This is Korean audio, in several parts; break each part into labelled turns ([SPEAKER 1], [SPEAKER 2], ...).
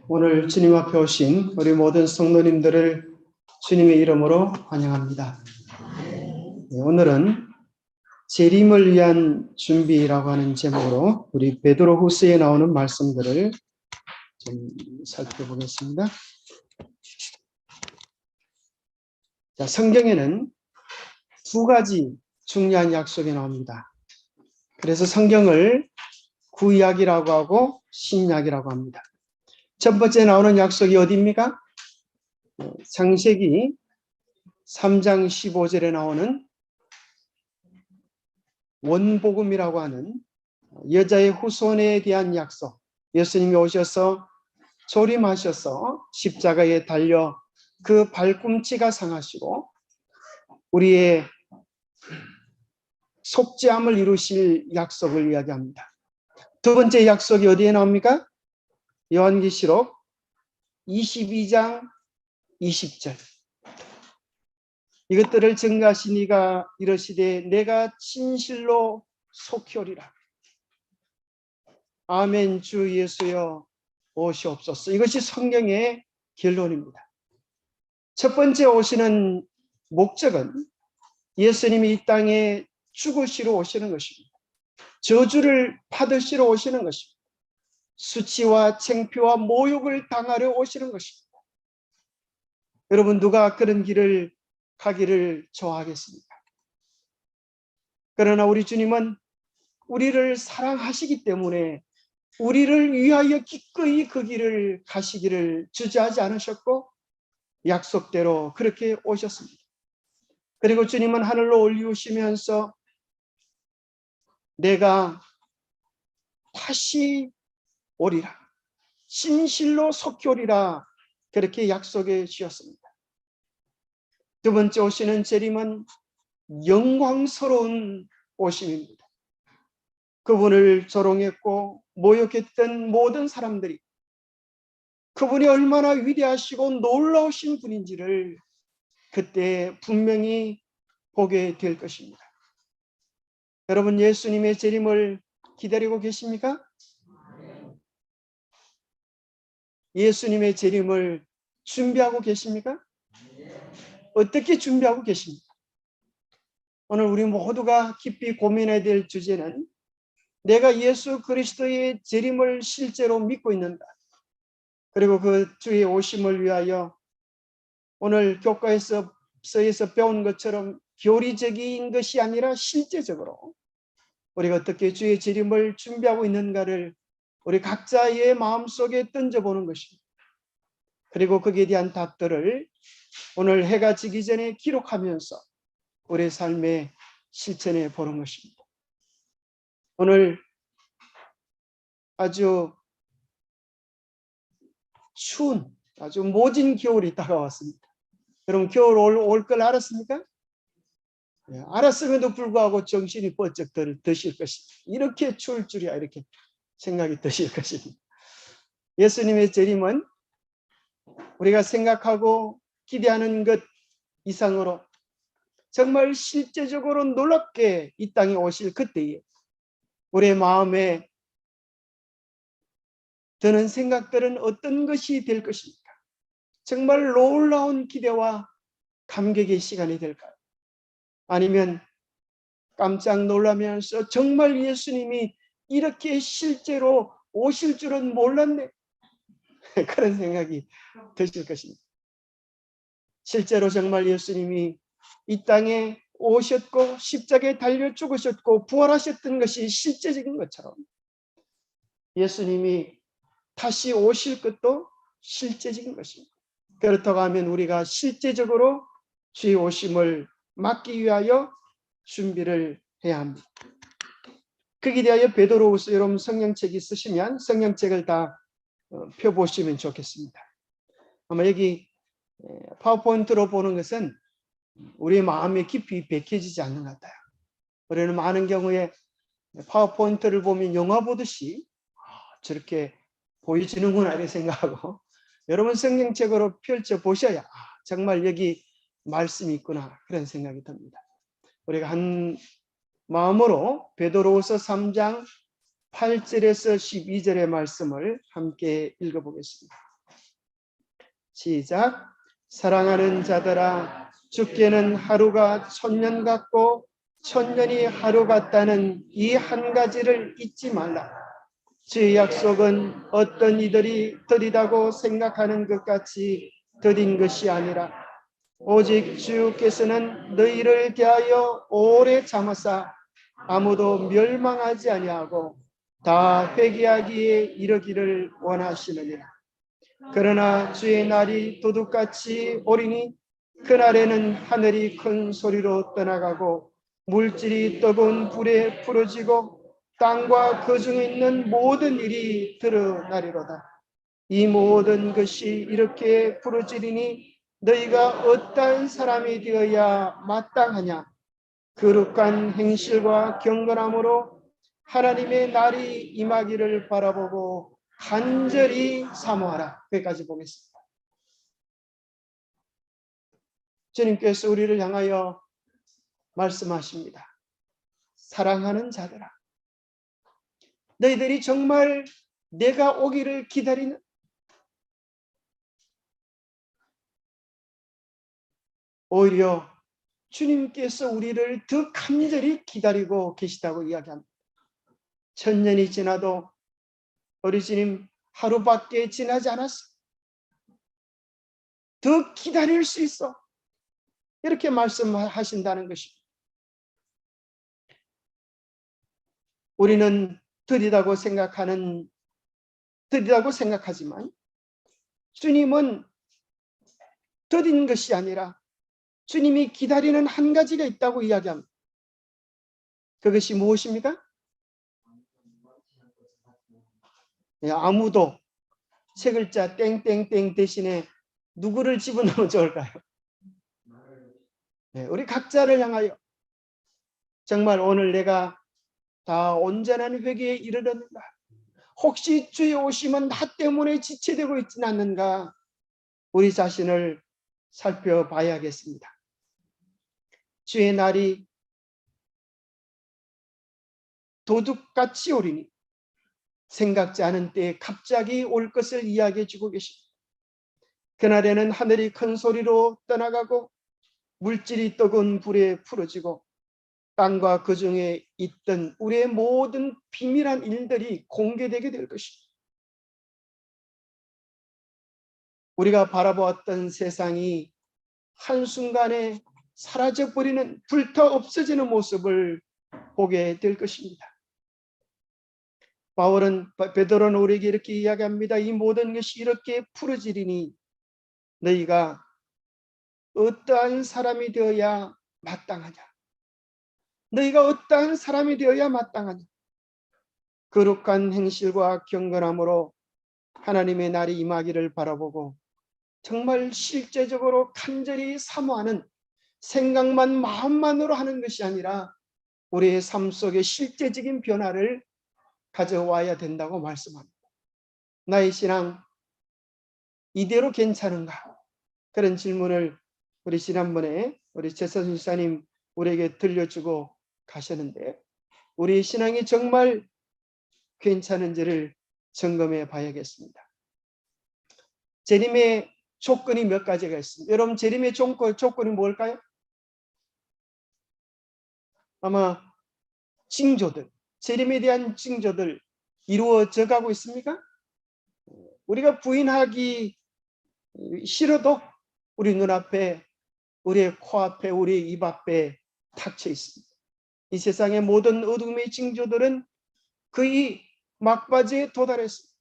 [SPEAKER 1] 오늘 주님 앞에 오신 우리 모든 성도님들을 주님의 이름으로 환영합니다. 오늘은 재림을 위한 준비라고 하는 제목으로 우리 베드로후서에 나오는 말씀들을 좀 살펴보겠습니다. 자, 성경에는 두 가지 중요한 약속이 나옵니다. 그래서 성경을 구약이라고 하고 신약이라고 합니다. 첫 번째 나오는 약속이 어디입니까? 창세기 3장 15절에 나오는 원복음이라고 하는 여자의 후손에 대한 약속. 예수님이 오셔서 조림하셔서 십자가에 달려 그 발꿈치가 상하시고 우리의 속죄함을 이루실 약속을 이야기합니다. 두 번째 약속이 어디에 나옵니까? 요한계시록 22장 20절. 이것들을 증거하신 이가 이르시되 내가 진실로 속히 오리라. 아멘. 주 예수여 오시옵소서. 이것이 성경의 결론입니다. 첫 번째 오시는 목적은 예수님이 이 땅에 죽으시러 오시는 것입니다. 저주를 받으시러 오시는 것입니다. 수치와 창피와 모욕을 당하려 오시는 것입니다. 여러분, 누가 그런 길을 가기를 좋아하겠습니까? 그러나 우리 주님은 우리를 사랑하시기 때문에 우리를 위하여 기꺼이 그 길을 가시기를 주저하지 않으셨고 약속대로 그렇게 오셨습니다. 그리고 주님은 하늘로 올리우시면서 내가 다시 오리라, 진실로 속히 오리라, 그렇게 약속해 주셨습니다. 두 번째 오시는 재림은 영광스러운 오심입니다. 그분을 조롱했고 모욕했던 모든 사람들이 그분이 얼마나 위대하시고 놀라우신 분인지를 그때 분명히 보게 될 것입니다. 여러분, 예수님의 재림을 기다리고 계십니까? 예수님의 재림을 준비하고 계십니까? 어떻게 준비하고 계십니까? 오늘 우리 모두가 깊이 고민해야 될 주제는 내가 예수 그리스도의 재림을 실제로 믿고 있는가? 그리고 그 주의 오심을 위하여 오늘 교과에서 배운 것처럼 교리적인 것이 아니라 실제적으로 우리가 어떻게 주의 재림을 준비하고 있는가를 우리 각자의 마음속에 던져보는 것입니다. 그리고 거기에 대한 답들을 오늘 해가 지기 전에 기록하면서 우리의 삶에 실천해 보는 것입니다. 오늘 아주 추운, 아주 모진 겨울이 다가왔습니다. 여러분, 겨울 올 걸 알았습니까? 알았음에도 불구하고 정신이 번쩍 드실 것입니다. 이렇게 추울 줄이야, 이렇게 생각이 드실 것입니다. 예수님의 재림은 우리가 생각하고 기대하는 것 이상으로 정말 실제적으로 놀랍게 이 땅에 오실 그때에 우리의 마음에 드는 생각들은 어떤 것이 될 것입니까? 정말 놀라운 기대와 감격의 시간이 될까요? 아니면 깜짝 놀라면서 정말 예수님이 이렇게 실제로 오실 줄은 몰랐네, 그런 생각이 드실 것입니다. 실제로 정말 예수님이 이 땅에 오셨고 십자가에 달려 죽으셨고 부활하셨던 것이 실제적인 것처럼 예수님이 다시 오실 것도 실제적인 것입니다. 그렇다고 하면 우리가 실제적으로 주의 오심을 막기 위하여 준비를 해야 합니다. 거기에 대하여 베드로후서 여러분 성경책 있으시면 성경책을 다 펴보시면 좋겠습니다. 아마 여기 파워포인트로 보는 것은 우리의 마음에 깊이 박혀지지 않는 것 같아요. 우리는 많은 경우에 파워포인트를 보면 영화 보듯이 저렇게 보여지는구나 이렇게 생각하고 여러분 성경책으로 펼쳐 보셔야 정말 여기 말씀이 있구나 그런 생각이 듭니다. 우리가 한 마음으로 베드로후서 3장 8절에서 12절의 말씀을 함께 읽어보겠습니다. 시작. 사랑하는 자들아, 주께는 하루가 천년 같고 천년이 하루 같다는 이 한 가지를 잊지 말라. 주의 약속은 어떤 이들이 더디다고 생각하는 것 같이 더딘 것이 아니라 오직 주께서는 너희를 대하여 오래 참으사 아무도 멸망하지 아니하고 다 회개하기에 이르기를 원하시느니라. 그러나 주의 날이 도둑같이 오리니 그날에는 하늘이 큰 소리로 떠나가고 물질이 뜨거운 불에 풀어지고 땅과 그 중에 있는 모든 일이 드러나리로다. 이 모든 것이 이렇게 부러지리니 너희가 어떠한 사람이 되어야 마땅하냐. 거룩한 행실과 경건함으로 하나님의 날이 임하기를 바라보고 간절히 사모하라. 거기까지 보겠습니다. 주님께서 우리를 향하여 말씀하십니다. 사랑하는 자들아, 너희들이 정말 내가 오기를 기다리는, 오히려 주님께서 우리를 더 간절히 기다리고 계시다고 이야기합니다. 천년이 지나도 우리 주님 하루밖에 지나지 않았어. 더 기다릴 수 있어. 이렇게 말씀하신다는 것입니다. 우리는 더디다고 생각하지만 주님은 더딘 것이 아니라 주님이 기다리는 한 가지가 있다고 이야기합니다. 그것이 무엇입니까? 아무도 세 글자 땡땡땡 대신에 누구를 집어넣으면 좋을까요? 우리 각자를 향하여 정말 오늘 내가 다 온전한 회개에 이르렀는가? 혹시 주의 오심은 나 때문에 지체되고 있지는 않는가? 우리 자신을 살펴봐야겠습니다. 주의 날이 도둑같이 오리니 생각지 않은 때에 갑자기 올 것을 이야기해 주고 계십니다. 그날에는 하늘이 큰 소리로 떠나가고 물질이 뜨거운 불에 풀어지고 땅과 그 중에 있던 우리의 모든 비밀한 일들이 공개되게 될 것입니다. 우리가 바라보았던 세상이 한순간에 사라져버리는, 불타 없어지는 모습을 보게 될 것입니다. 베드로는 우리에게 이렇게 이야기합니다. 이 모든 것이 이렇게 풀어지리니 너희가 어떠한 사람이 되어야 마땅하냐? 너희가 어떠한 사람이 되어야 마땅하냐? 거룩한 행실과 경건함으로 하나님의 날이 임하기를 바라보고 정말 실제적으로 간절히 사모하는, 생각만 마음만으로 하는 것이 아니라 우리의 삶 속에 실제적인 변화를 가져와야 된다고 말씀합니다. 나의 신앙 이대로 괜찮은가? 그런 질문을 우리 지난번에 우리 최선수 집사님 우리에게 들려주고 가셨는데, 우리의 신앙이 정말 괜찮은지를 점검해 봐야겠습니다. 재림의 조건이 몇 가지가 있습니다. 여러분, 재림의 조건이 뭘까요? 아마 징조들, 재림에 대한 징조들 이루어져 가고 있습니까? 우리가 부인하기 싫어도 우리 눈앞에, 우리의 코앞에, 우리의 입 앞에 닥쳐 있습니다. 이 세상의 모든 어둠의 징조들은 거의 막바지에 도달했습니다.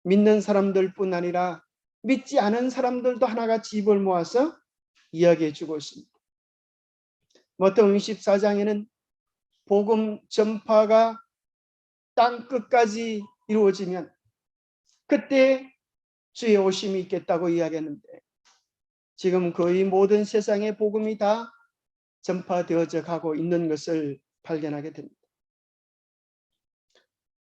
[SPEAKER 1] 믿는 사람들뿐 아니라 믿지 않은 사람들도 하나같이 입을 모아서 이야기해 주고 있습니다. 마태복음 24장에는 복음 전파가 땅 끝까지 이루어지면 그때 주의 오심이 있겠다고 이야기했는데, 지금 거의 모든 세상의 복음이 다 전파되어져 가고 있는 것을 발견하게 됩니다.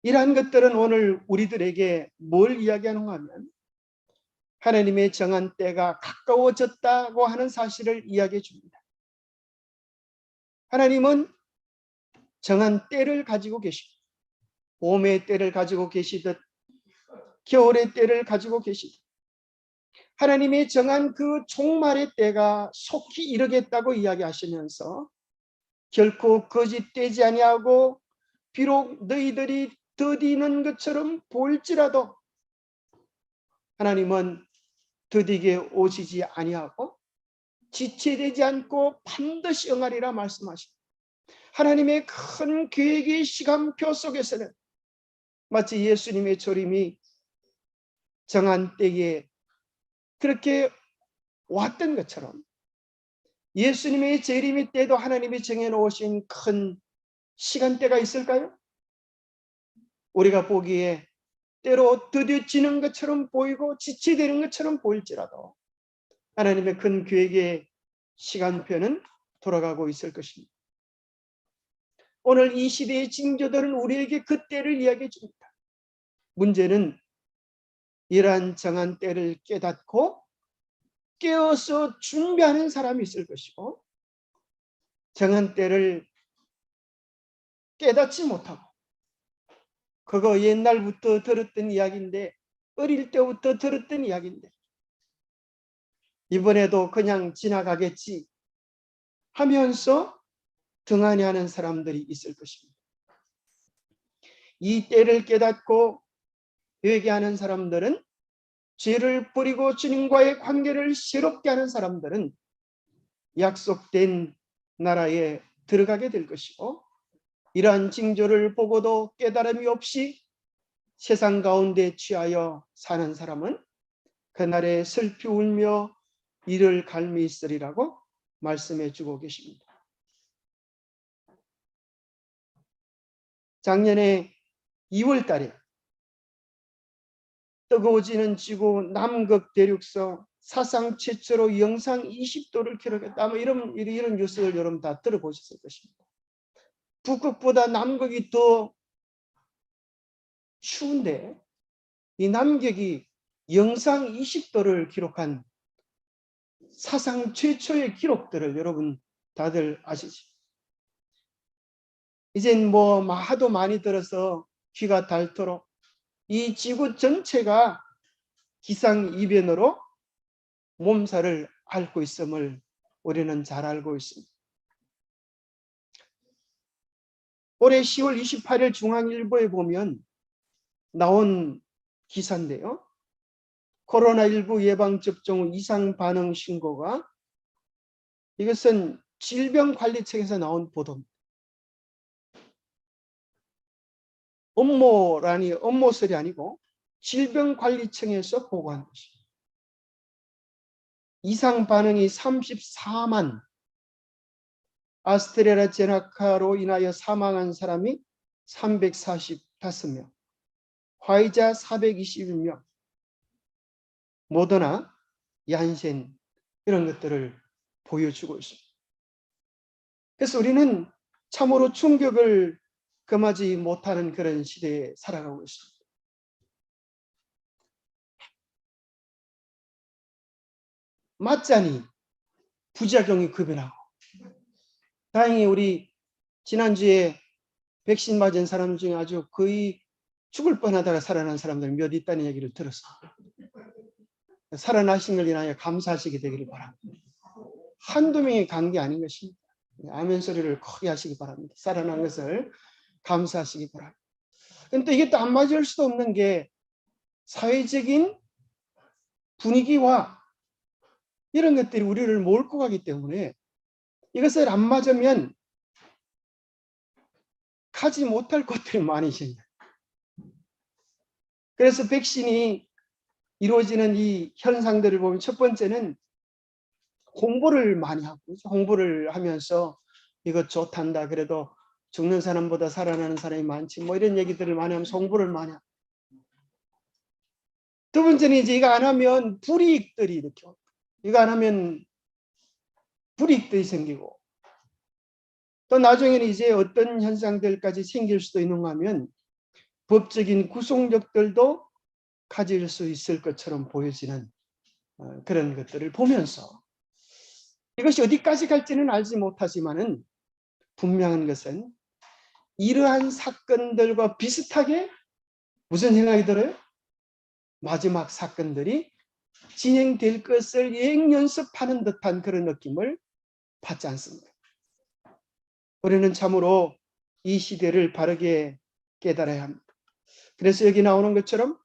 [SPEAKER 1] 이러한 것들은 오늘 우리들에게 뭘 이야기하는가 하면 하나님의 정한 때가 가까워졌다고 하는 사실을 이야기해 줍니다. 하나님은 정한 때를 가지고 계시고 봄의 때를 가지고 계시듯 겨울의 때를 가지고 계시듯 하나님의 정한 그 종말의 때가 속히 이르겠다고 이야기하시면서 결코 거짓되지 아니하고 비록 너희들이 더디는 것처럼 보일지라도 하나님은 더디게 오시지 아니하고 지체되지 않고 반드시 응하리라 말씀하십니다. 하나님의 큰 계획의 시간표 속에서는 마치 예수님의 조림이 정한 때에 그렇게 왔던 것처럼 예수님의 재림의 때도 하나님이 정해놓으신 큰 시간대가 있을까요? 우리가 보기에 때로 더뎌지는 것처럼 보이고 지체되는 것처럼 보일지라도 하나님의 큰 계획의 시간표는 돌아가고 있을 것입니다. 오늘 이 시대의 징조들은 우리에게 그 때를 이야기해 줍니다. 문제는 이러한 정한 때를 깨닫고 깨어서 준비하는 사람이 있을 것이고 정한 때를 깨닫지 못하고 그거 옛날부터 들었던 이야기인데 어릴 때부터 들었던 이야기인데 이번에도 그냥 지나가겠지 하면서 등한히하는 사람들이 있을 것입니다. 이 때를 깨닫고 회개하는 사람들은 죄를 버리고 주님과의 관계를 새롭게 하는 사람들은 약속된 나라에 들어가게 될 것이고 이러한 징조를 보고도 깨달음이 없이 세상 가운데 취하여 사는 사람은 그날에 슬피 울며 이를 갈미 있으리라고 말씀해 주고 계십니다. 작년에 2월 달에 뜨거워지는 지구 남극 대륙서 사상 최초로 영상 20도를 기록했다. 아마 이런 뉴스를 여러분 다 들어보셨을 것입니다. 북극보다 남극이 더 추운데 이 남극이 영상 20도를 기록한 사상 최초의 기록들을 여러분 다들 아시죠? 이젠 뭐 하도 많이 들어서 귀가 닳도록 이 지구 전체가 기상이변으로 몸살을 앓고 있음을 우리는 잘 알고 있습니다. 올해 10월 28일 중앙일보에 보면 나온 기사인데요. 코로나19 예방접종 이상 반응 신고가 이것은 질병관리청에서 나온 보도입니다. 업무설이 아니고 질병관리청에서 보고한 것입니다. 이상 반응이 34만, 아스트레라제네카로 인하여 사망한 사람이 345명, 화이자 421명, 모더나, 얀센 이런 것들을 보여주고 있습니다. 그래서 우리는 참으로 충격을 금하지 못하는 그런 시대에 살아가고 있습니다. 맞자니 부작용이 급여나고 다행히 우리 지난주에 백신 맞은 사람 중에 아주 거의 죽을 뻔하다가 살아난 사람들 몇 있다는 얘기를 들었어요. 살아나신 걸 인하여 감사하시게 되기를 바랍니다. 한두 명이 간 게 아닌 것입니다. 아멘 소리를 크게 하시기 바랍니다. 살아난 것을 감사하시기 바랍니다. 그런데 이게 또 안 맞을 수도 없는 게 사회적인 분위기와 이런 것들이 우리를 몰고 가기 때문에 이것을 안 맞으면 가지 못할 것들이 많이 생겨요. 그래서 백신이 이루어지는 이 현상들을 보면 첫 번째는 홍보를 많이 하고 홍보를 하면서 이거 좋단다. 그래도 죽는 사람보다 살아나는 사람이 많지. 뭐 이런 얘기들을 많이 하면서 홍보를 많이 하고. 두 번째는 이제 이거 안 하면 불이익들이 이렇게 이거 안 하면 불이익들이 생기고 또 나중에는 이제 어떤 현상들까지 생길 수도 있는가 하면 법적인 구속력들도 가질 수 있을 것처럼 보여지는 그런 것들을 보면서 이것이 어디까지 갈지는 알지 못하지만은 분명한 것은 이러한 사건들과 비슷하게 무슨 생각이 들어요? 마지막 사건들이 진행될 것을 예행 연습하는 듯한 그런 느낌을 받지 않습니다. 우리는 참으로 이 시대를 바르게 깨달아야 합니다. 그래서 여기 나오는 것처럼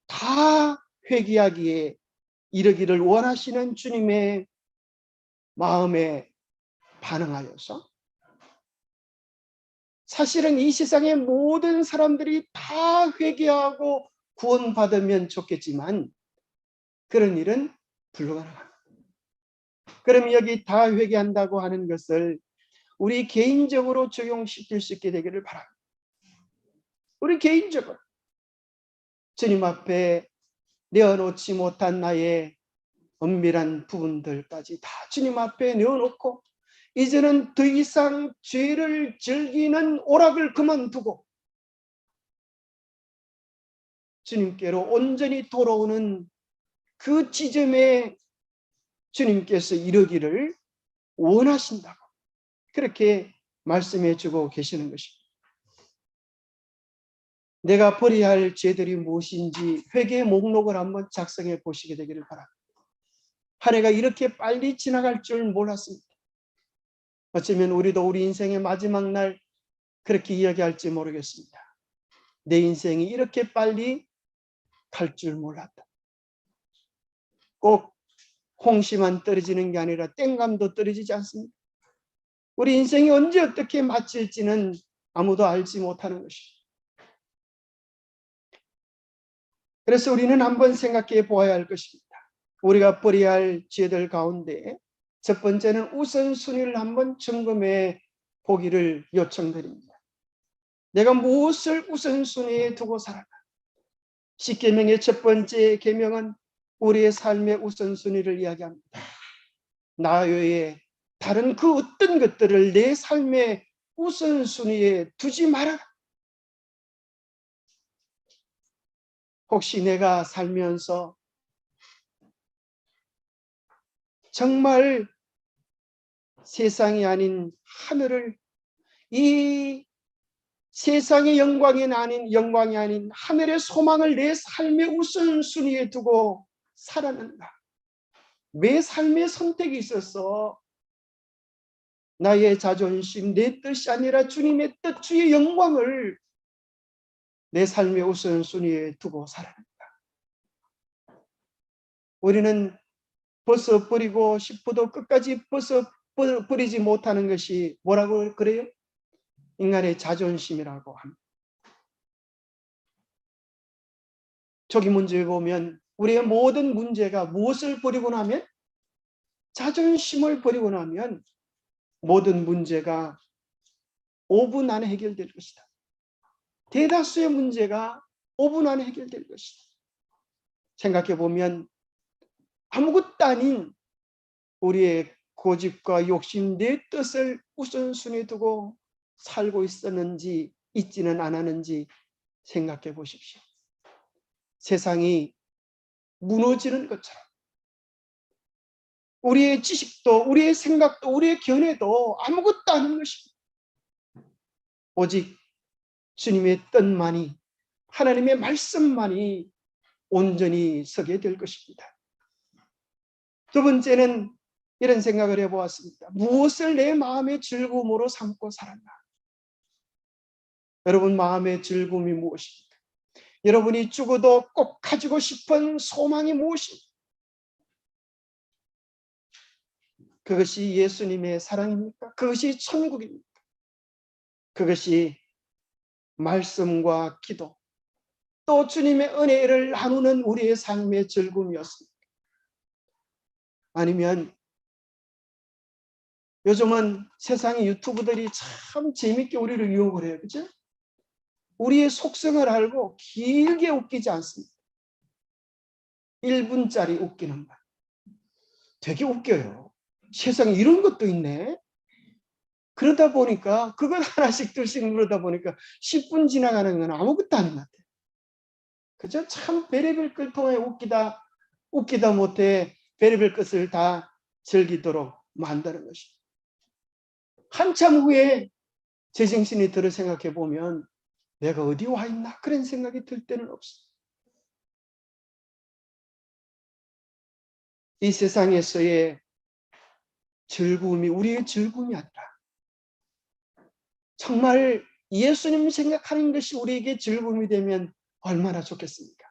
[SPEAKER 1] 다 회개하기에 이르기를 원하시는 주님의 마음에 반응하여서 사실은 이 세상의 모든 사람들이 다 회개하고 구원받으면 좋겠지만 그런 일은 불가능합니다. 그럼 여기 다 회개한다고 하는 것을 우리 개인적으로 적용시킬 수 있게 되기를 바랍니다. 우리 개인적으로 주님 앞에 내어놓지 못한 나의 엄밀한 부분들까지 다 주님 앞에 내어놓고 이제는 더 이상 죄를 즐기는 오락을 그만두고 주님께로 온전히 돌아오는 그 지점에 주님께서 이르기를 원하신다고 그렇게 말씀해 주고 계시는 것입니다. 내가 버려야 할 죄들이 무엇인지 회개의 목록을 한번 작성해 보시게 되기를 바랍니다. 한 해가 이렇게 빨리 지나갈 줄 몰랐습니다. 어쩌면 우리도 우리 인생의 마지막 날 그렇게 이야기할지 모르겠습니다. 내 인생이 이렇게 빨리 갈 줄 몰랐다. 꼭 홍시만 떨어지는 게 아니라 땡감도 떨어지지 않습니다. 우리 인생이 언제 어떻게 마칠지는 아무도 알지 못하는 것입니다. 그래서 우리는 한번 생각해 보아야 할 것입니다. 우리가 버려야 할 죄들 가운데 첫 번째는 우선순위를 한번 점검해 보기를 요청드립니다. 내가 무엇을 우선순위에 두고 살아가? 십계명의 첫 번째 계명은 우리의 삶의 우선순위를 이야기합니다. 나 외에 다른 그 어떤 것들을 내 삶의 우선순위에 두지 마라. 혹시 내가 살면서 정말 세상이 아닌 하늘을, 이 세상의 영광이 아닌 하늘의 소망을 내 삶의 우선순위에 두고 살았는가? 내 삶의 선택이 있어서 나의 자존심, 내 뜻이 아니라 주님의 뜻, 주의 영광을 내 삶의 우선순위에 두고 살아갑니다. 우리는 벗어버리고 싶어도 끝까지 벗어버리지 못하는 것이 뭐라고 그래요? 인간의 자존심이라고 합니다. 초기 문제에 보면 우리의 모든 문제가 무엇을 버리고 나면? 자존심을 버리고 나면 모든 문제가 5분 안에 해결될 것이다. 대다수의 문제가 5분 안에 해결될 것이다. 생각해 보면 아무것도 아닌 우리의 고집과 욕심, 내 뜻을 우선순위에 두고 살고 있었는지 있지는 않았는지 생각해 보십시오. 세상이 무너지는 것처럼 우리의 지식도 우리의 생각도 우리의 견해도 아무것도 아닌 것입니다. 오직 주님의 뜻만이, 하나님의 말씀만이 온전히 서게 될 것입니다. 두 번째는 이런 생각을 해보았습니다. 무엇을 내 마음의 즐거움으로 삼고 살았나? 여러분 마음의 즐거움이 무엇입니까? 여러분이 죽어도 꼭 가지고 싶은 소망이 무엇입니까? 그것이 예수님의 사랑입니까? 그것이 천국입니까? 그것이 말씀과 기도, 또 주님의 은혜를 나누는 우리의 삶의 즐거움이었습니까? 아니면 요즘은 세상의 유튜브들이 참 재밌게 우리를 유혹을 해요. 그죠? 우리의 속성을 알고 길게 웃기지 않습니다. 1분짜리 웃기는 말. 되게 웃겨요. 세상에 이런 것도 있네. 그러다 보니까 그걸 하나씩 둘씩 누르다 보니까 10분 지나가는 건 아무것도 아닌 것 같아요. 그죠? 참 별의별 걸 통해 웃기다 못해 별의별 것을 다 즐기도록 만드는 것입니다. 한참 후에 제정신이 들어 생각해 보면 내가 어디 와 있나 그런 생각이 들 때는 없어요. 이 세상에서의 즐거움이 우리의 즐거움이 아니라 정말 예수님 생각하는 것이 우리에게 즐거움이 되면 얼마나 좋겠습니까?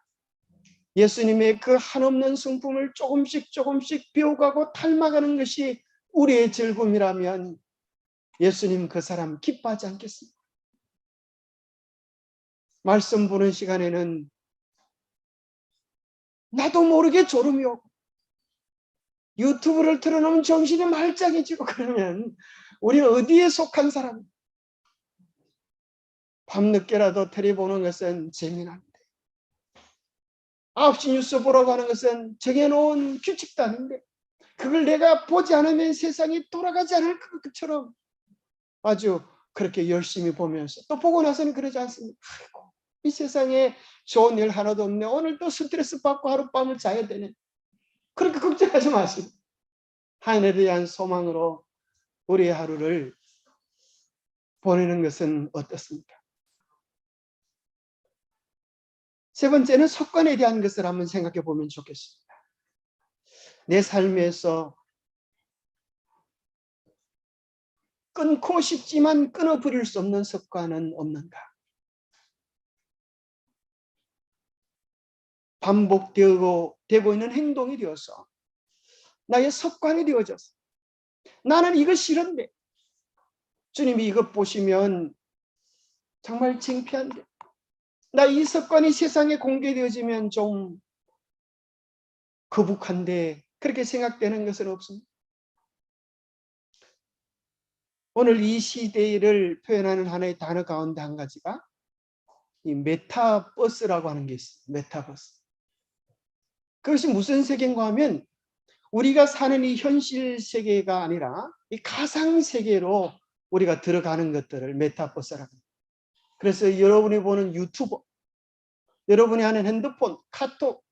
[SPEAKER 1] 예수님의 그 한없는 성품을 조금씩 조금씩 배워가고 닮아가는 것이 우리의 즐거움이라면 예수님 그 사람 기뻐하지 않겠습니까? 말씀 보는 시간에는 나도 모르게 졸음이 오고 유튜브를 틀어놓으면 정신이 말짱해지고 그러면 우리는 어디에 속한 사람? 밤늦게라도 텔레비 보는 것은 재미난데 9시 뉴스 보러 가는 것은 정해놓은 규칙도 아닌데 그걸 내가 보지 않으면 세상이 돌아가지 않을 것처럼 아주 그렇게 열심히 보면서 또 보고 나서는 그러지 않습니까? 아이고, 이 세상에 좋은 일 하나도 없네. 오늘 또 스트레스 받고 하룻밤을 자야 되네. 그렇게 걱정하지 마시고 하늘에 대한 소망으로 우리의 하루를 보내는 것은 어떻습니까? 세 번째는 속관에 대한 것을 한번 생각해 보면 좋겠습니다. 내 삶에서 끊고 싶지만 끊어버릴 수 없는 습관은 없는가? 반복되고 되고 있는 행동이 되어서 나의 습관이 되어져서 나는 이거 싫은데 주님이 이것 보시면 정말 창피한데 나 이 습관이 세상에 공개되어지면 좀 거북한데 그렇게 생각되는 것은 없습니다. 오늘 이 시대를 표현하는 하나의 단어 가운데 한 가지가 이 메타버스라고 하는 게 있어요. 메타버스. 그것이 무슨 세계인가 하면 우리가 사는 이 현실 세계가 아니라 이 가상 세계로 우리가 들어가는 것들을 메타버스라고 합니다. 그래서 여러분이 보는 유튜버, 여러분이 하는 핸드폰, 카톡,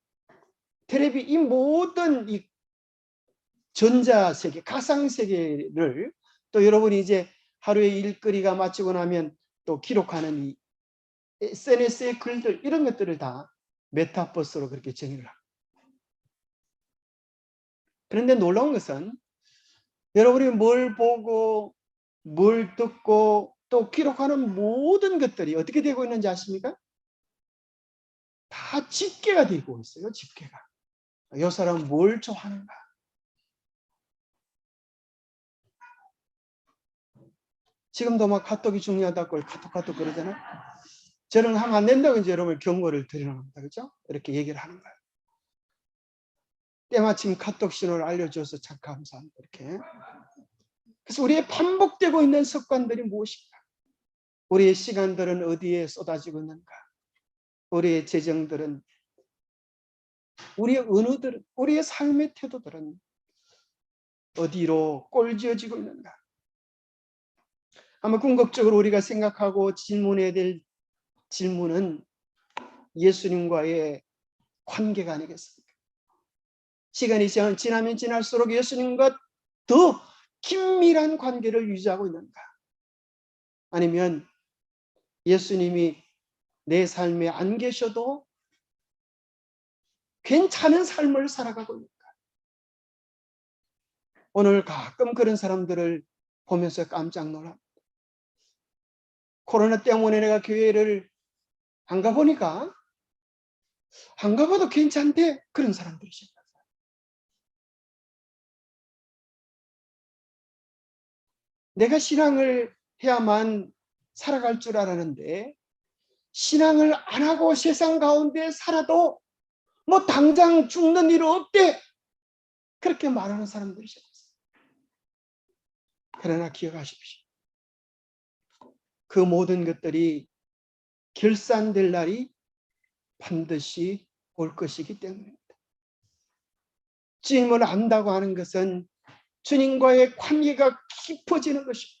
[SPEAKER 1] 텔레비 이 모든 이 전자세계, 가상세계를 또 여러분이 이제 하루의 일거리가 마치고 나면 또 기록하는 이 SNS의 글들 이런 것들을 다 메타버스로 그렇게 정의를 합니다. 그런데 놀라운 것은 여러분이 뭘 보고 뭘 듣고 또 기록하는 모든 것들이 어떻게 되고 있는지 아십니까? 다 집계가 되고 있어요. 집계가. 이 사람은 뭘 좋아하는가? 지금도 막 카톡이 중요하다고 카톡 그러잖아요. 저는 하면 안 된다고 이제 여러분 경고를 드리는 겁니다. 그렇죠? 이렇게 얘기를 하는 거예요. 때마침 카톡 신호를 알려줘서 참 감사합니다. 이렇게. 그래서 우리의 반복되고 있는 습관들이 무엇인가? 우리의 시간들은 어디에 쏟아지고 있는가? 우리의 재정들은, 우리의 은우들은, 우리의 삶의 태도들은 어디로 꼴지어지고 있는가? 아마 궁극적으로 우리가 생각하고 질문해야 될 질문은 예수님과의 관계가 아니겠습니까? 시간이 지나면 지날수록 예수님과 더 긴밀한 관계를 유지하고 있는가? 아니면 예수님이 내 삶에 안 계셔도 괜찮은 삶을 살아가고 있는가? 오늘 가끔 그런 사람들을 보면서 깜짝 놀랍니다. 코로나 때문에 내가 교회를 안 가보니까 안 가봐도 괜찮대. 그런 사람들이십니다. 내가 신앙을 해야만 살아갈 줄 알았는데 신앙을 안 하고 세상 가운데 살아도 뭐 당장 죽는 일 없대. 그렇게 말하는 사람들이십니다. 그러나 기억하십시오. 그 모든 것들이 결산될 날이 반드시 올 것이기 때문입니다. 주님을 안다고 하는 것은 주님과의 관계가 깊어지는 것입니다.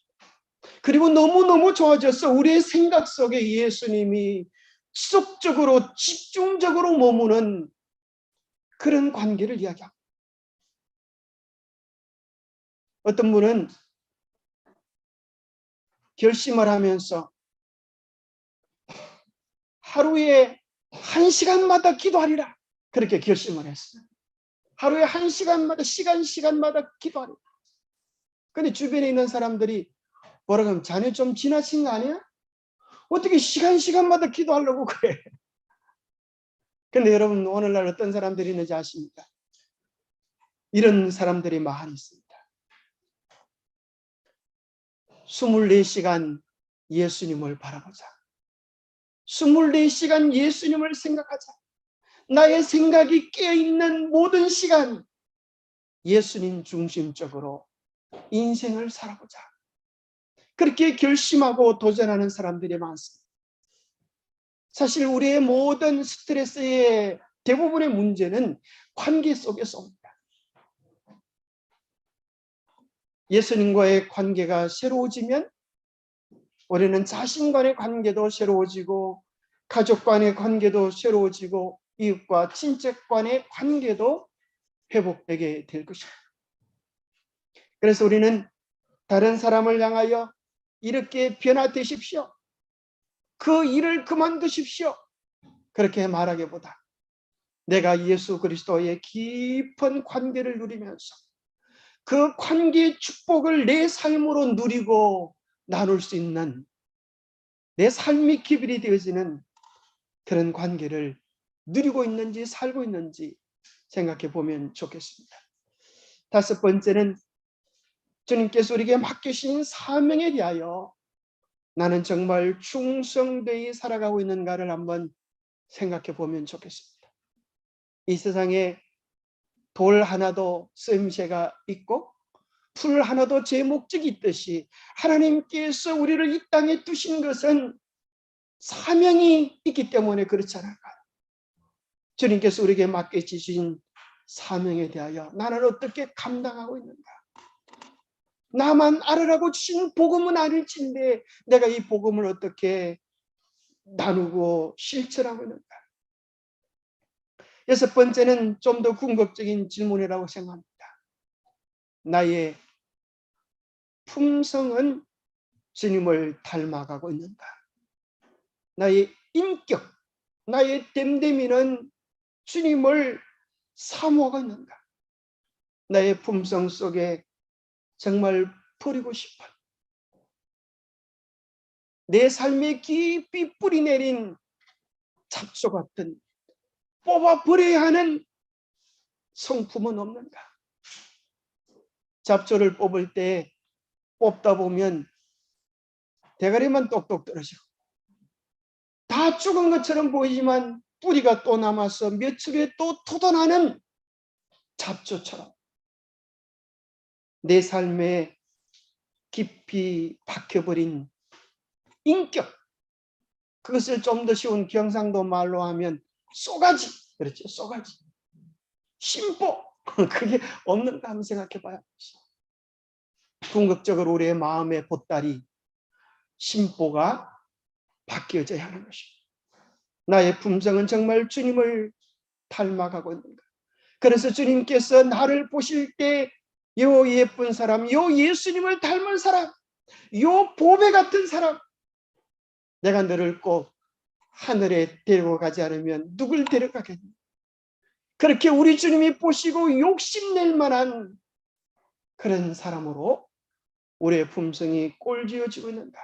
[SPEAKER 1] 그리고 너무너무 좋아져서 우리의 생각 속에 예수님이 지속적으로 집중적으로 머무는 그런 관계를 이야기합니다. 어떤 분은 결심을 하면서 하루에 1시간마다 기도하리라. 그렇게 결심을 했어요. 하루에 1시간마다 시간마다 기도하리라. 근데 주변에 있는 사람들이 뭐라 그러면 자네 좀 지나친 거 아니야? 어떻게 시간마다 기도하려고 그래? 근데 여러분 오늘날 어떤 사람들이 있는지 아십니까? 이런 사람들이 많이 있습니다. 24시간 예수님을 바라보자. 24시간 예수님을 생각하자. 나의 생각이 깨어있는 모든 시간 예수님 중심적으로 인생을 살아보자. 그렇게 결심하고 도전하는 사람들이 많습니다. 사실 우리의 모든 스트레스의 대부분의 문제는 관계 속에서 옵니다. 예수님과의 관계가 새로워지면 우리는 자신 간의 관계도 새로워지고 가족 간의 관계도 새로워지고 이웃과 친척 간의 관계도 회복되게 될 것입니다. 그래서 우리는 다른 사람을 향하여 이렇게 변화되십시오. 그 일을 그만두십시오. 그렇게 말하기보다 내가 예수 그리스도의 깊은 관계를 누리면서 그 관계의 축복을 내 삶으로 누리고 나눌 수 있는 내 삶이 기별이 되어지는 그런 관계를 누리고 있는지 살고 있는지 생각해 보면 좋겠습니다. 5번째는 주님께서 우리에게 맡기신 사명에 대하여 나는 정말 충성되이 살아가고 있는가를 한번 생각해 보면 좋겠습니다. 이 세상에 돌 하나도 쓰임새가 있고 풀 하나도 제 목적이 있듯이 하나님께서 우리를 이 땅에 두신 것은 사명이 있기 때문에 그렇지 않을까요? 주님께서 우리에게 맡겨주신 사명에 대하여 나는 어떻게 감당하고 있는가? 나만 알으라고 주신 복음은 아닐진데 내가 이 복음을 어떻게 나누고 실천하고 있는가? 6번째는 좀 더 궁극적인 질문이라고 생각합니다. 나의 품성은 주님을 닮아가고 있는가? 나의 인격, 나의 됨됨이는 주님을 사모하고 있는가? 나의 품성 속에 정말 버리고 싶어 내 삶에 깊이 뿌리 내린 잡초 같은 뽑아버려야 하는 성품은 없는가? 잡초를 뽑을 때 뽑다 보면 대가리만 똑똑 떨어지고 다 죽은 것처럼 보이지만 뿌리가 또 남아서 며칠 후에 또 토도나는 잡초처럼 내 삶에 깊이 박혀버린 인격, 그것을 좀 더 쉬운 경상도 말로 하면 쏘가지, 그렇죠? 쏘가지, 심보, 그게 없는가 한번 생각해 봐요. 궁극적으로 우리의 마음의 보따리, 심보가 바뀌어져야 하는 것입니다. 나의 품성은 정말 주님을 닮아가고 있는가? 그래서 주님께서 나를 보실 때 요 예쁜 사람, 요 예수님을 닮은 사람, 요 보배 같은 사람, 내가 너를 꼭 하늘에 데리고 가지 않으면 누굴 데려가겠니? 그렇게 우리 주님이 보시고 욕심낼 만한 그런 사람으로 우리의 품성이 꼴지어지고 있는가?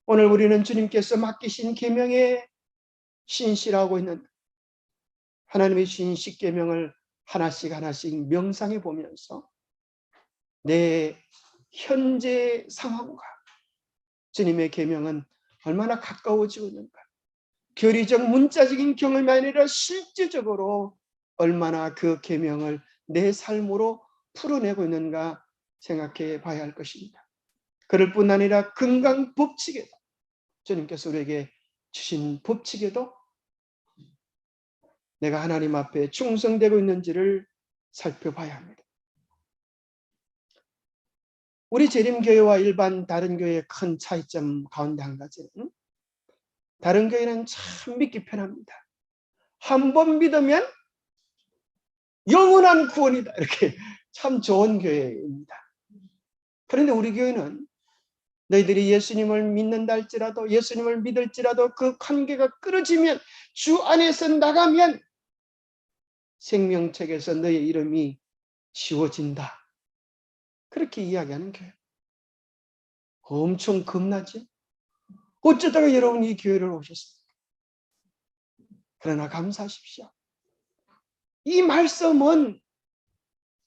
[SPEAKER 1] 오늘 우리는 주님께서 맡기신 계명에 신실하고 있는 하나님의 주신 십계명을 하나씩 명상해 보면서 내 현재 상황과 주님의 계명은 얼마나 가까워지고 있는가? 교리적 문자적인 경험이 아니라 실제적으로 얼마나 그 계명을 내 삶으로 풀어내고 있는가 생각해 봐야 할 것입니다. 그럴 뿐 아니라 건강 법칙에도 주님께서 우리에게 주신 법칙에도 내가 하나님 앞에 충성되고 있는지를 살펴봐야 합니다. 우리 재림교회와 일반 다른 교회의 큰 차이점 가운데 한 가지는 다른 교회는 참 믿기 편합니다. 한 번 믿으면 영원한 구원이다. 이렇게 참 좋은 교회입니다. 그런데 우리 교회는 너희들이 예수님을 믿는다 할지라도, 예수님을 믿을지라도 그 관계가 끊어지면, 주 안에서 나가면 생명책에서 너의 이름이 지워진다. 그렇게 이야기하는 교회. 엄청 겁나지? 어쩌다가 여러분이 이 교회를 오셨습니까? 그러나 감사하십시오. 이 말씀은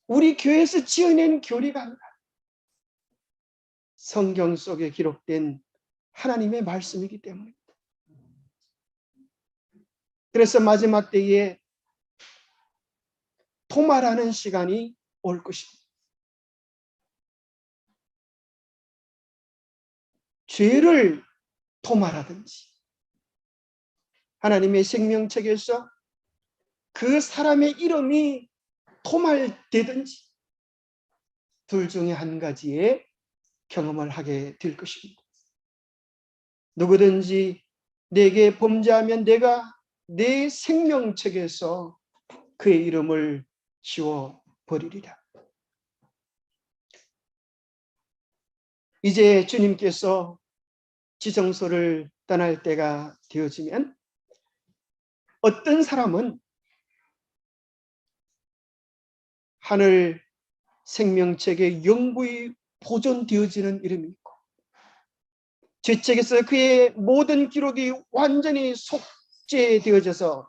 [SPEAKER 1] 우리 교회에서 지어낸 교리가 아니라 성경 속에 기록된 하나님의 말씀이기 때문입니다. 그래서 마지막 때에 토마라는 시간이 올 것입니다. 죄를 토마라든지 하나님의 생명책에서 그 사람의 이름이 토말되든지 둘 중에 한 가지의 경험을 하게 될 것입니다. 누구든지 내게 범죄하면 내가 내 생명책에서 그의 이름을 지워버리리라. 이제 주님께서 지성소를 떠날 때가 되어지면 어떤 사람은 하늘 생명책에 영구히 보존되어지는 이름이 있고, 죄책에서 그의 모든 기록이 완전히 삭제되어져서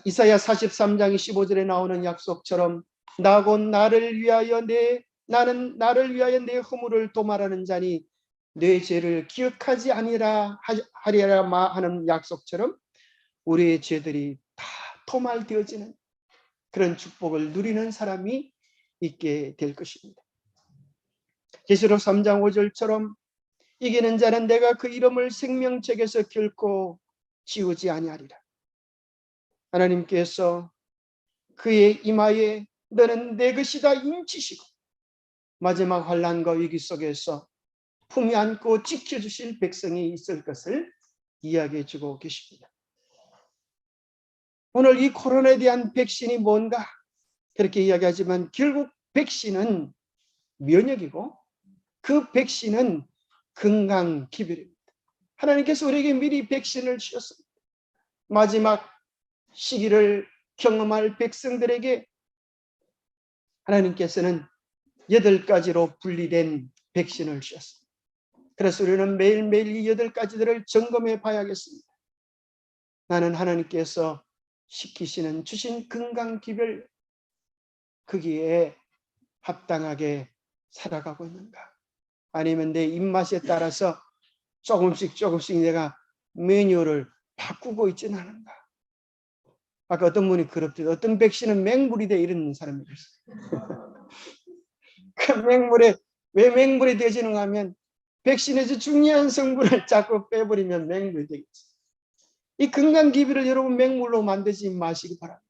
[SPEAKER 1] 이사야 43장 15절에 나오는 약속처럼 나 곧 나는 나를 위하여 내 허물을 도말하는 자니 내 죄를 기억하지 아니라 하리라 하는 약속처럼 우리의 죄들이 다 도말되어지는 그런 축복을 누리는 사람이 있게 될 것입니다. 계시록 3장 5절처럼 이기는 자는 내가 그 이름을 생명책에서 결코 지우지 아니하리라. 하나님께서 그의 이마에 너는 내 것이다 인치시고 마지막 환난과 위기 속에서 품에 안고 지켜주실 백성이 있을 것을 이야기해 주고 계십니다. 오늘 이 코로나에 대한 백신이 뭔가 그렇게 이야기하지만 결국 백신은 면역이고 그 백신은 건강기별입니다. 하나님께서 우리에게 미리 백신을 주셨습니다. 마지막 시기를 경험할 백성들에게 하나님께서는 8가지로 분리된 백신을 주셨습니다. 그래서 우리는 매일매일 이 8가지들을 점검해 봐야겠습니다. 나는 하나님께서 시키시는 주신 건강기별 거기에 합당하게 살아가고 있는가? 아니면 내 입맛에 따라서 조금씩 내가 메뉴를 바꾸고 있지는 않은가? 아까 어떤 분이 그렇대요. 어떤 백신은 맹물이 돼 이런 사람이 있어요. 그 맹물에 왜 맹물이 되지는가 하면 백신에서 중요한 성분을 자꾸 빼버리면 맹물이 되겠지. 이 건강기별을 여러분 맹물로 만들지 마시기 바랍니다.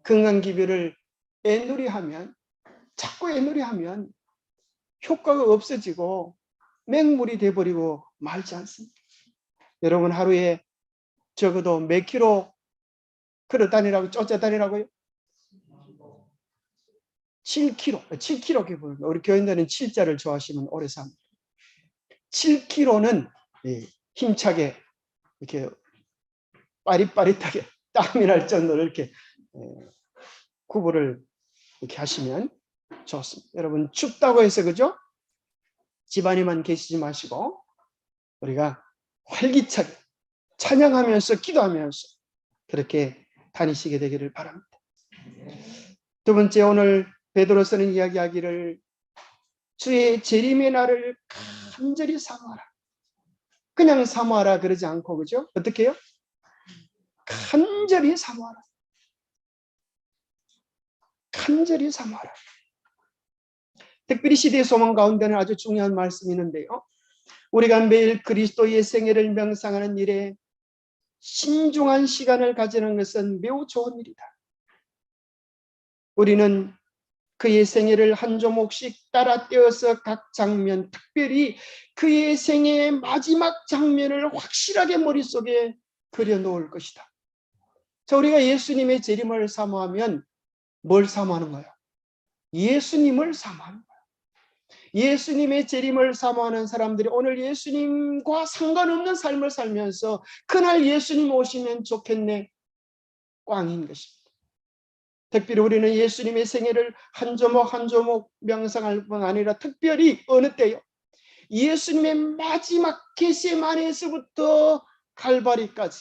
[SPEAKER 1] 건강기별을 자꾸 애누리하면 효과가 없어지고 맹물이 돼버리고 말지 않습니다. 여러분 하루에 적어도 몇 킬로 걸어다니라고 쫓아다니라고요? 7kg 기분. 우리 교인들은 7자를 좋아하시면 오래 삽니다. 7kg는 힘차게 이렇게 빠릿빠릿하게 땀이 날 정도로 이렇게 구부를 이렇게 하시면 좋습니다. 여러분 춥다고 해서 그죠? 집안에만 계시지 마시고 우리가 활기차게 찬양하면서 기도하면서 그렇게 다니시게 되기를 바랍니다. 두 번째, 오늘 베드로서는 이야기하기를 주의 재림의 날을 간절히 사모하라. 그냥 사모하라 그러지 않고 그죠? 어떻게 해요? 간절히 사모하라. 간절히 사모하라. 특별히 시대의 소망 가운데는 아주 중요한 말씀이 있는데요. 우리가 매일 그리스도의 생애를 명상하는 일에 신중한 시간을 가지는 것은 매우 좋은 일이다. 우리는 그의 생애를 한 조목씩 따라 떼어서 각 장면, 특별히 그의 생애의 마지막 장면을 확실하게 머릿속에 그려놓을 것이다. 자, 우리가 예수님의 재림을 사모하면 뭘 사모하는 거예요? 예수님을 사모하는 거예요. 예수님의 재림을 사모하는 사람들이 오늘 예수님과 상관없는 삶을 살면서 그날 예수님 오시면 좋겠네 꽝인 것입니다. 특별히 우리는 예수님의 생애를 한 조목 한 조목 명상할 뿐 아니라 특별히 어느 때요? 예수님의 마지막 겟세마네에서부터 갈바리까지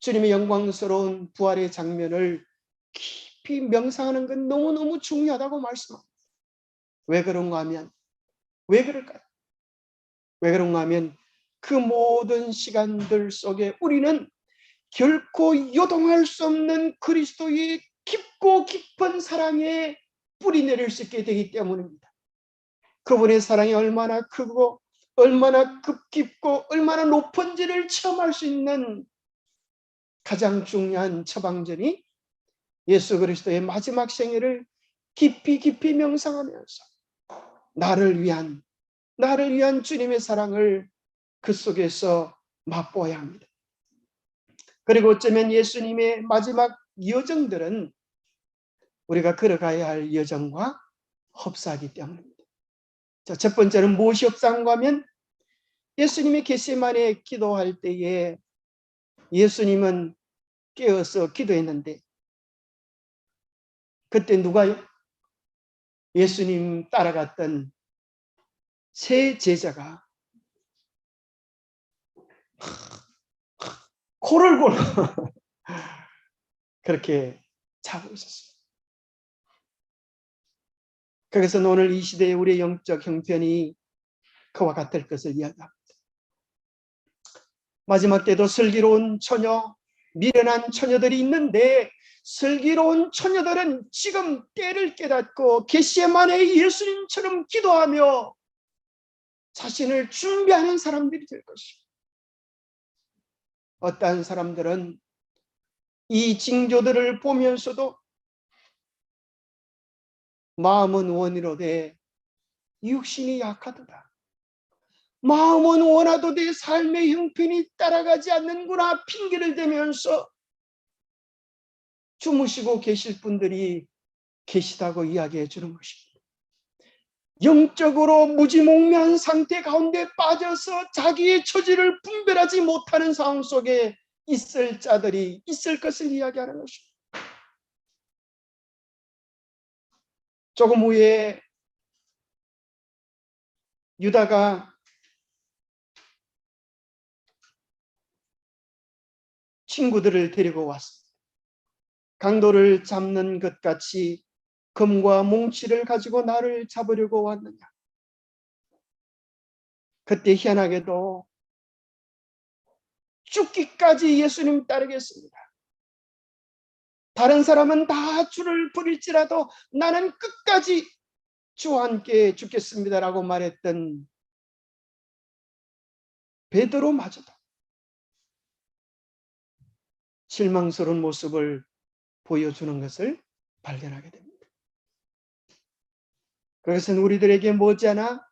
[SPEAKER 1] 주님의 영광스러운 부활의 장면을 깊이 명상하는 건 너무너무 중요하다고 말씀합니다. 왜 그런가 하면 왜 그럴까요? 왜 그런가 하면 그 모든 시간들 속에 우리는 결코 요동할 수 없는 그리스도의 깊고 깊은 사랑에 뿌리 내릴 수 있게 되기 때문입니다. 그분의 사랑이 얼마나 크고 얼마나 깊고 얼마나 높은지를 체험할 수 있는 가장 중요한 처방전이 예수 그리스도의 마지막 생애를 깊이 깊이 명상하면서 나를 위한 주님의 사랑을 그 속에서 맛보아야 합니다. 그리고 어쩌면 예수님의 마지막 여정들은 우리가 걸어가야 할 여정과 흡사하기 때문입니다. 자, 첫 번째는 무엇이 흡사한가 하면 예수님이 겟세마네 기도할 때에 예수님은 깨어서 기도했는데 그때 누가요? 예수님 따라갔던 세 제자가 코를 골고 그렇게 자고 있었어요. 그래서 오늘 이 시대의 우리의 영적 형편이 그와 같을 것을 이야기합니다. 마지막 때도 슬기로운 처녀, 미련한 처녀들이 있는데 슬기로운 처녀들은 지금 때를 깨닫고 겟세마네 예수님처럼 기도하며 자신을 준비하는 사람들이 될 것입니다. 어떠한 사람들은 이 징조들을 보면서도 마음은 원이로되 육신이 약하도다. 마음은 원하도 내 삶의 형편이 따라가지 않는구나 핑계를 대면서 주무시고 계실 분들이 계시다고 이야기해 주는 것입니다. 영적으로 무지몽매한 상태 가운데 빠져서 자기의 처지를 분별하지 못하는 상황 속에 있을 자들이 있을 것을 이야기하는 것입니다. 조금 후에 유다가 친구들을 데리고 왔습니다. 강도를 잡는 것 같이 금과 몽치를 가지고 나를 잡으려고 왔느냐. 그때 희한하게도 죽기까지 예수님 따르겠습니다. 다른 사람은 다 주를 부릴지라도 나는 끝까지 주와 함께 죽겠습니다라고 말했던 베드로마저도 실망스러운 모습을 보여주는 것을 발견하게 됩니다. 그것은 우리들에게 머지않아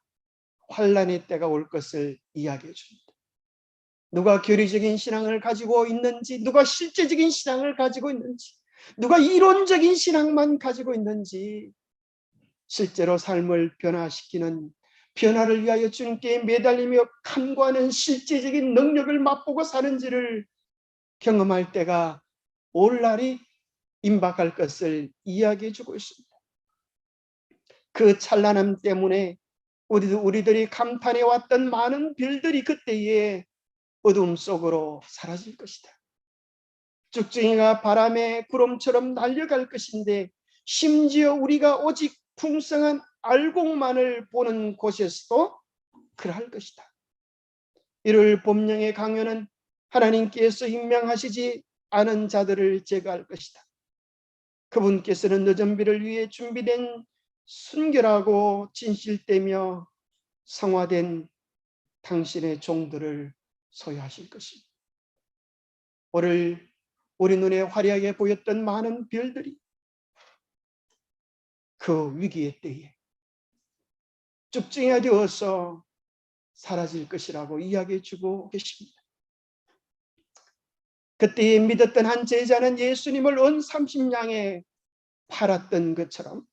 [SPEAKER 1] 환난의 때가 올 것을 이야기해 줍니다. 누가 교리적인 신앙을 가지고 있는지, 누가 실제적인 신앙을 가지고 있는지, 누가 이론적인 신앙만 가지고 있는지, 실제로 삶을 변화시키는 변화를 위하여 주님께 매달리며 간구하는 실제적인 능력을 맛보고 사는지를 경험할 때가 올 날이 임박할 것을 이야기해 주고 있습니다. 그 찬란함 때문에 우리들이 감탄해 왔던 많은 별들이 그때에 어둠 속으로 사라질 것이다. 쭉증이가 바람에 구름처럼 날려갈 것인데 심지어 우리가 오직 풍성한 알곡만을 보는 곳에서도 그러할 것이다. 이를 본명의 강요는 하나님께서 임명하시지 않은 자들을 제거할 것이다. 그분께서는 늦은 비를 위해 준비된 순결하고 진실되며 성화된 당신의 종들을 소유하실 것입니다. 오늘 우리 눈에 화려하게 보였던 많은 별들이 그 위기의 때에 쭉증이가 되어서 사라질 것이라고 이야기해 주고 계십니다. 그때에 믿었던 한 제자는 예수님을 은 30냥에 팔았던 것처럼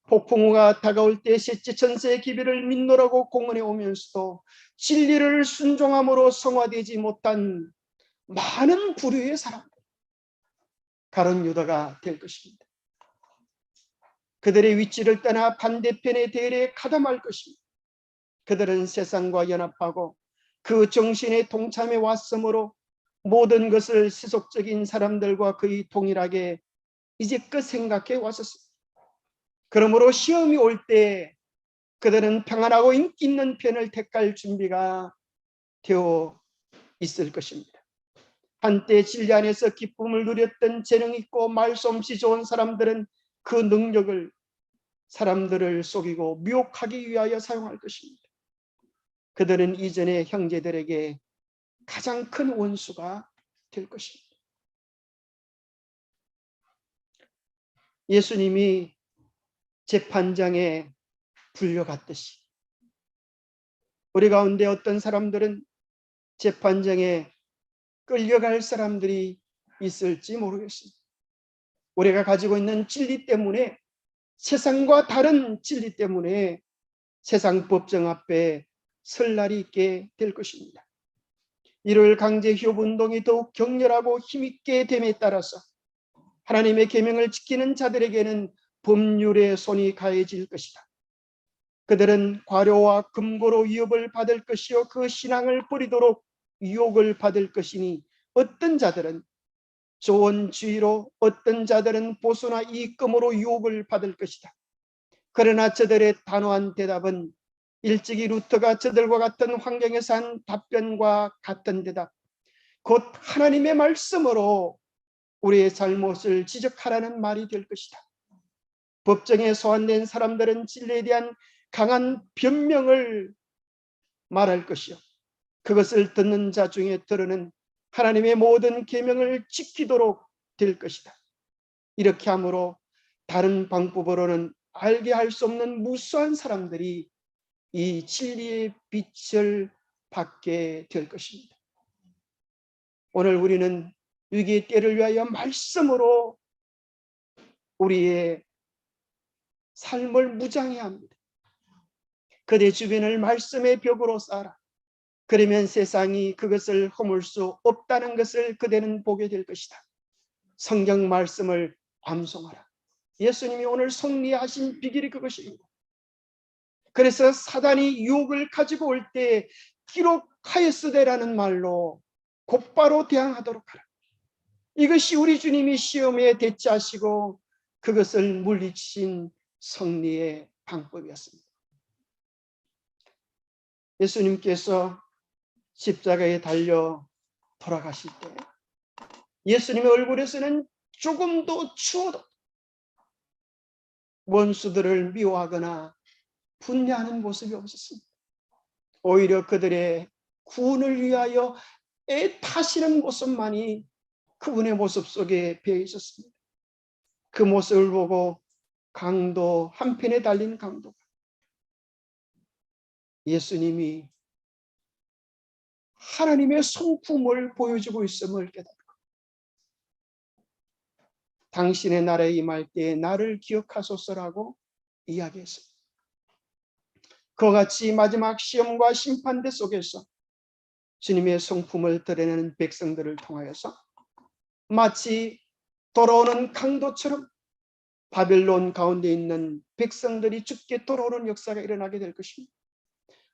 [SPEAKER 1] 폭풍우가 다가올 때 셋째 천사의 기별을 믿노라고 공언해 오면서도 진리를 순종함으로 성화되지 못한 많은 부류의 사람들, 가룟 유다가 될 것입니다. 그들의 위치를 떠나 반대편의 대열에 가담할 것입니다. 그들은 세상과 연합하고 그 정신에 동참해 왔으므로 모든 것을 세속적인 사람들과 거의 동일하게 이제껏 생각해 왔었습니다. 그러므로 시험이 올 때 그들은 평안하고 인기 있는 편을 택할 준비가 되어 있을 것입니다. 한때 진리 안에서 기쁨을 누렸던 재능 있고 말솜씨 좋은 사람들은 그 능력을 사람들을 속이고 미혹하기 위하여 사용할 것입니다. 그들은 이전의 형제들에게 가장 큰 원수가 될 것입니다. 예수님이 재판장에 불려갔듯이 우리 가운데 어떤 사람들은 재판장에 끌려갈 사람들이 있을지 모르겠습니다. 우리가 가지고 있는 진리 때문에, 세상과 다른 진리 때문에 세상 법정 앞에 설 날이 있게 될 것입니다. 일요일 강제 휴업 운동이 더욱 격렬하고 힘있게 됨에 따라서 하나님의 계명을 지키는 자들에게는 법률의 손이 가해질 것이다. 그들은 과료와 금고로 위협을 받을 것이요 그 신앙을 버리도록 유혹을 받을 것이니 어떤 자들은 좋은 주의로, 어떤 자들은 보수나 이익금으로 유혹을 받을 것이다. 그러나 저들의 단호한 대답은 일찍이 루터가 저들과 같은 환경에서 한 답변과 같은 대답, 곧 하나님의 말씀으로 우리의 잘못을 지적하라는 말이 될 것이다. 법정에 소환된 사람들은 진리에 대한 강한 변명을 말할 것이요 그것을 듣는 자 중에 들으는 하나님의 모든 계명을 지키도록 될 것이다. 이렇게 함으로 다른 방법으로는 알게 할 수 없는 무수한 사람들이 이 진리의 빛을 받게 될 것입니다. 오늘 우리는 위기의 때를 위하여 말씀으로 우리의 삶을 무장해야 합니다. 그대 주변을 말씀의 벽으로 쌓아라. 그러면 세상이 그것을 허물 수 없다는 것을 그대는 보게 될 것이다. 성경 말씀을 암송하라. 예수님이 오늘 승리하신 비결이 그것입니다. 그래서 사단이 유혹을 가지고 올 때 기록하였으되라는 말로 곧바로 대항하도록 하라. 이것이 우리 주님이 시험에 대처하시고 그것을 물리치신 승리의 방법이었습니다. 예수님께서 십자가에 달려 돌아가실 때 예수님의 얼굴에서는 조금도 추워도 원수들을 미워하거나 분노하는 모습이 없었습니다. 오히려 그들의 구원을 위하여 애타시는 모습만이 그분의 모습 속에 배어 있었습니다. 그 모습을 보고 강도 한편에 달린 강도가 예수님이 하나님의 성품을 보여주고 있음을 깨닫고 당신의 나라에 임할 때에 나를 기억하소서라고 이야기했습니다. 그와 같이 마지막 시험과 심판대 속에서 주님의 성품을 드러내는 백성들을 통하여서 마치 돌아오는 강도처럼 바벨론 가운데 있는 백성들이 죽게 돌아오는 역사가 일어나게 될 것입니다.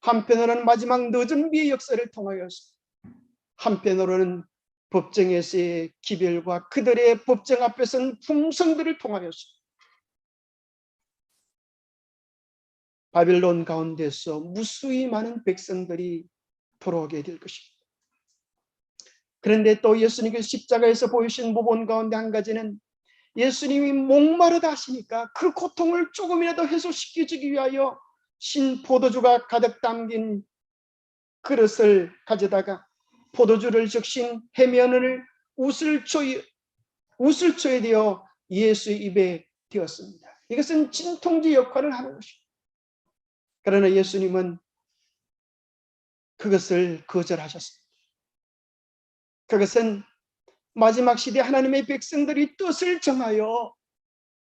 [SPEAKER 1] 한편으로는 마지막 늦은 비의 역사를 통하여서, 한편으로는 법정에서의 기별과 그들의 법정 앞에 선 품성들을 통하여서 바벨론 가운데서 무수히 많은 백성들이 돌아오게 될 것입니다. 그런데 또 예수님께서 십자가에서 보이신 모본 가운데 한 가지는 예수님이 목마르다 하시니까 그 고통을 조금이라도 해소시켜주기 위하여 신 포도주가 가득 담긴 그릇을 가져다가 포도주를 적신 해면을 우슬초에 되어 예수의 입에 되었습니다. 이것은 진통제 역할을 하는 것입니다. 그러나 예수님은 그것을 거절하셨습니다. 그것은 마지막 시대 하나님의 백성들이 뜻을 정하여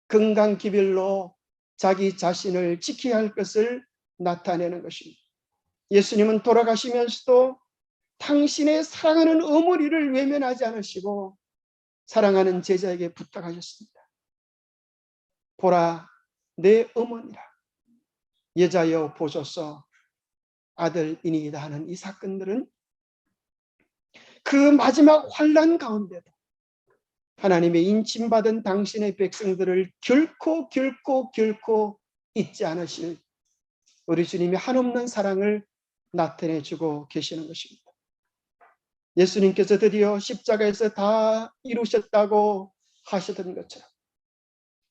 [SPEAKER 1] 건강기별로 자기 자신을 지켜야 할 것을 나타내는 것입니다. 예수님은 돌아가시면서도 당신의 사랑하는 어머니를 외면하지 않으시고 사랑하는 제자에게 부탁하셨습니다. 보라, 내 어머니라. 여자여 보소서 아들이니이다 하는 이 사건들은 그 마지막 환난 가운데도 하나님의 인침받은 당신의 백성들을 결코 잊지 않으실 우리 주님의 한없는 사랑을 나타내주고 계시는 것입니다. 예수님께서 드디어 십자가에서 다 이루셨다고 하셨던 것처럼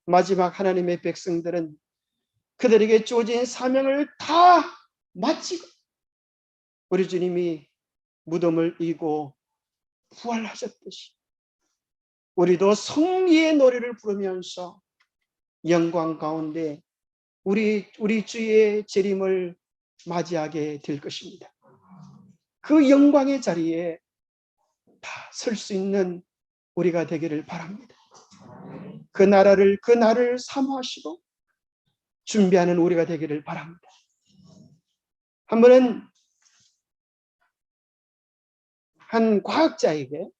[SPEAKER 1] 마지막 하나님의 백성들은 그들에게 주어진 사명을 다 마치고 우리 주님이 무덤을 이고 부활하셨듯이 우리도 승리의 노래를 부르면서 영광 가운데 우리 주의 재림을 맞이하게 될 것입니다. 그 영광의 자리에 다 설 수 있는 우리가 되기를 바랍니다. 그 날을 사모하시고 준비하는 우리가 되기를 바랍니다. 한 번은 한 과학자에게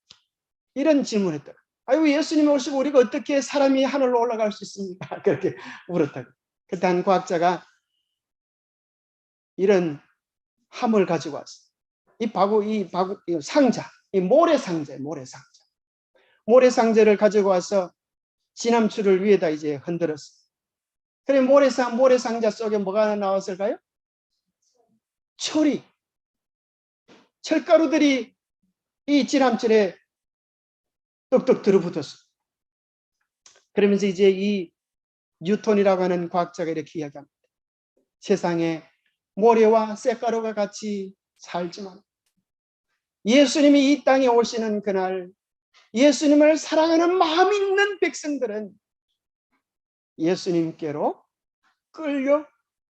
[SPEAKER 1] 이런 질문을 했다. 아유, 예수님이 오시고 우리가 어떻게 사람이 하늘로 올라갈 수 있습니까? 그렇게 물었다고. 그때 한 과학자가 이런 함을 가지고 왔어. 이 상자, 이 모래상자를 가지고 와서 진함추를 위에다 이제 흔들었어. 그래 모래상자 속에 뭐가 나왔을까요? 철가루들이 이 진함줄에 뚝뚝 들어붙었어. 그러면서 이제 이 뉴턴이라고 하는 과학자가 이렇게 이야기합니다. 세상에 모래와 쇳가루가 같이 살지만 예수님이 이 땅에 오시는 그날 예수님을 사랑하는 마음 있는 백성들은 예수님께로 끌려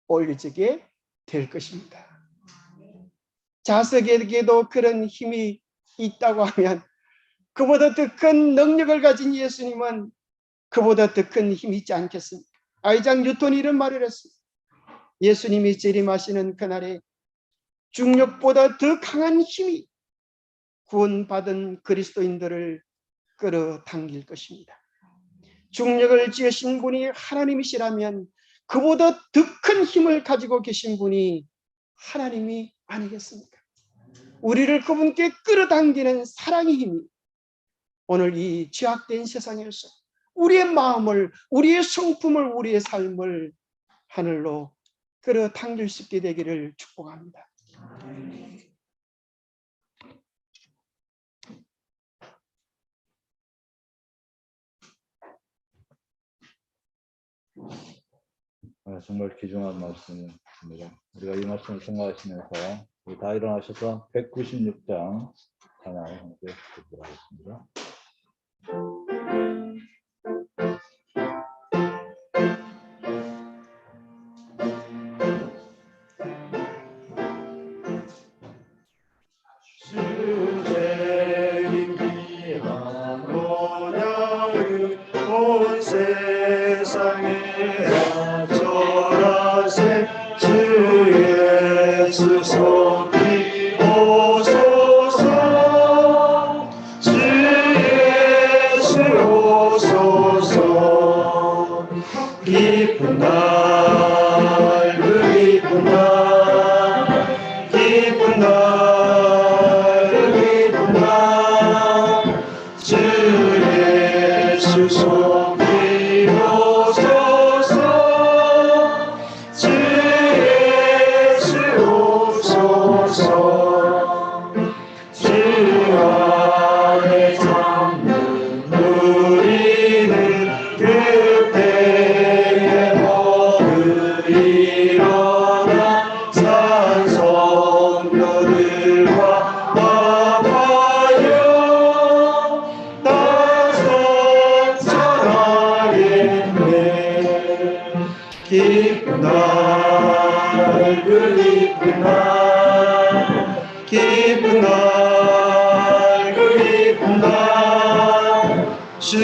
[SPEAKER 1] 올려지게 될 것입니다. 자석에게도 그런 힘이 있다고 하면 그보다 더 큰 능력을 가진 예수님은 그보다 더 큰 힘이 있지 않겠습니까? 아이작 뉴턴이 이런 말을 했습니다. 예수님이 재림하시는 그날에 중력보다 더 강한 힘이 구원받은 그리스도인들을 끌어당길 것입니다. 중력을 지으신 분이 하나님이시라면 그보다 더 큰 힘을 가지고 계신 분이 하나님이 아니겠습니까? 우리를 그분께 끌어당기는 사랑의 힘이 오늘 이 죄악된 세상에서 우리의 마음을, 우리의 성품을, 우리의 삶을 하늘로 끌어당길 수 있게 되기를 축복합니다.
[SPEAKER 2] 정말 귀중한 말씀입니다. 우리가 이 말씀을 생각하시면서 우리 다 일어나셔서 196장 찬양을 함께 듣도록 하겠습니다.
[SPEAKER 3] 주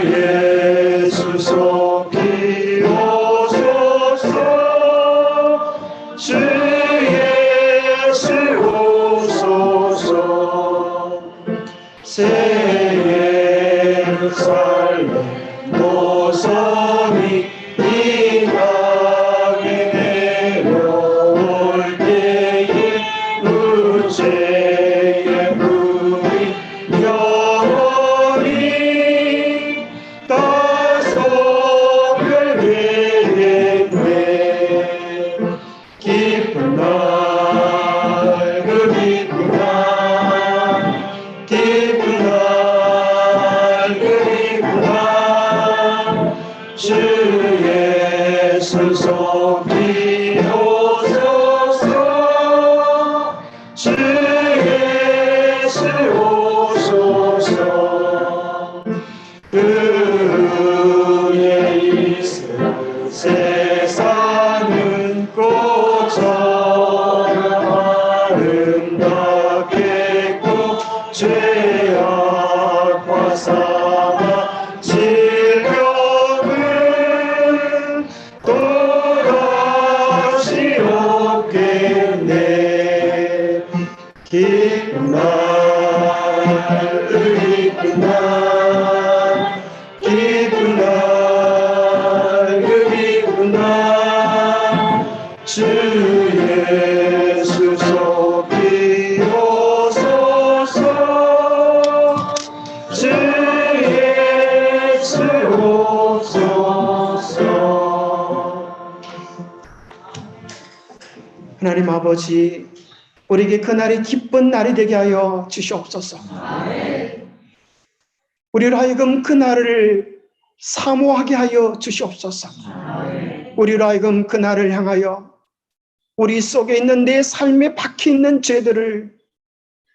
[SPEAKER 3] 예수 속히 오소
[SPEAKER 1] 예수 비오소서 주 예수 오소서 그의 이슬 세상은 꽃처럼 아름답겠고 죄악과 사망 질병은 또다시 없겠네 기쁜 날 기쁜 날 기쁜 날 그 기쁜 날 주 예수 속이 오소서 주 예수 오소서. 하나님 아버지, 우리에게 그날이 기쁜 날이 되게 하여 주시옵소서. 우리로 하여금 그날을 사모하게 하여 주시옵소서. 우리로 하여금 그날을 향하여 우리 속에 있는 내 삶에 박혀있는 죄들을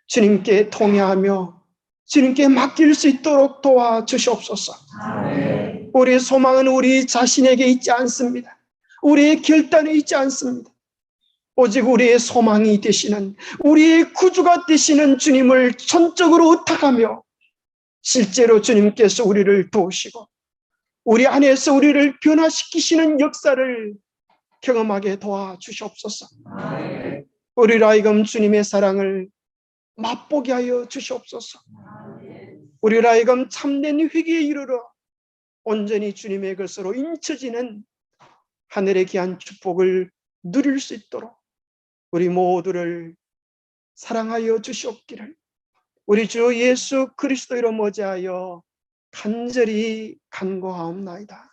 [SPEAKER 1] 주님께 통회하며 주님께 맡길 수 있도록 도와주시옵소서. 우리의 소망은 우리 자신에게 있지 않습니다. 우리의 결단에 있지 않습니다. 오직 우리의 소망이 되시는, 우리의 구주가 되시는 주님을 전적으로 의탁하며 실제로 주님께서 우리를 도우시고 우리 안에서 우리를 변화시키시는 역사를 경험하게 도와주시옵소서. 우리로 하여금 주님의 사랑을 맛보게 하여 주시옵소서. 우리로 하여금 참된 회개에 이르러 온전히 주님의 것으로 인쳐지는 하늘의 귀한 축복을 누릴 수 있도록 우리 모두를 사랑하여 주시옵기를 우리 주 예수 그리스도로 모자하여 간절히 간구하옵나이다.